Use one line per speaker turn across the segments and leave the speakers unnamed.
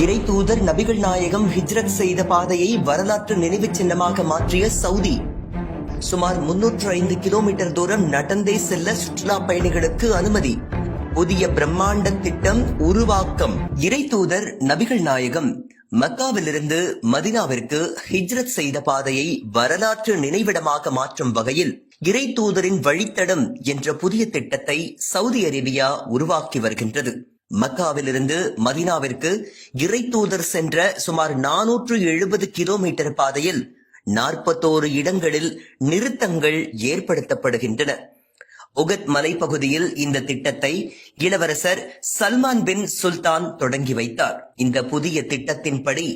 இறை தூதர் நபிகள் நாயகம் ஹிஜ்ரத் செய்த பாதையை வரலாற்று நினைவு சின்னமாக மாற்றிய சவுதி. சுமார் 305 கிலோமீட்டர் தூரம் நடந்தே செல்ல சுற்றுலா பயணிகளுக்கு அனுமதி. புதிய பிரம்மாண்ட திட்டம் உருவாக்கம். இறை தூதர் நபிகள் நாயகம் மக்காவிலிருந்து மதினாவிற்கு ஹிஜ்ரத் செய்த பாதையை வரலாற்று நினைவிடமாக மாற்றும் வகையில் இறை தூதரின் வழித்தடம் என்ற புதிய திட்டத்தை சவுதி அரேபியா உருவாக்கி வருகின்றது. மக்காவிலிருந்து மதினாவிற்கு இறை தூதர் சென்ற சுமார் 470 கிலோமீட்டர் பாதையில் 41 இடங்களில் நிறுத்தங்கள் ஏற்படுத்தப்படுகின்றன. உகத் மலைப்பகுதியில் இந்த திட்டத்தை இளவரசர் சல்மான் பின் சுல்தான் தொடங்கி வைத்தார். இந்த புதிய திட்டத்தின்படி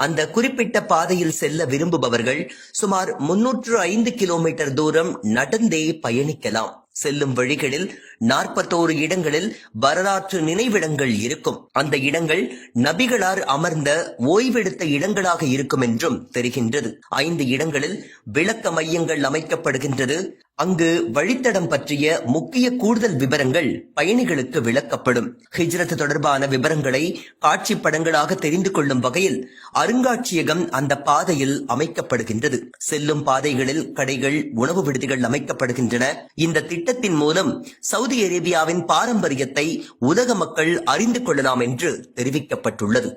அந்த குறிப்பிட்ட பாதையில் செல்ல விரும்புபவர்கள் சுமார் 305 கிலோமீட்டர் தூரம் நடந்தே பயணிக்கலாம். செல்லும் வழிகளில் 41 இடங்களில் வரலாற்று நினைவிடங்கள் இருக்கும். அந்த இடங்கள் நபிகளார் அமர்ந்த ஓய்வெடுத்த இடங்களாக இருக்கும் என்றும் தெரிகின்றது. 5 இடங்களில் விளக்க மையங்கள் அமைக்கப்படுகின்றது. அங்கு வழித்தடம் பற்றிய முக்கிய கூடுதல் விவரங்கள் பயணிகளுக்கு விளக்கப்படும். ஹிஜ்ரத் தொடர்பான விவரங்களை காட்சி படங்களாக தெரிந்து கொள்ளும் வகையில் அருங்காட்சியகம் அந்த பாதையில் அமைக்கப்படுகின்றது. செல்லும் பாதைகளில் கடைகள், உணவு விடுதிகள் அமைக்கப்படுகின்றன. இந்த திட்டத்தின் மூலம் சவுதி அரேபியாவின் பாரம்பரியத்தை உலக மக்கள் அறிந்து கொள்ளலாம் என்று தெரிவிக்கப்பட்டுள்ளது.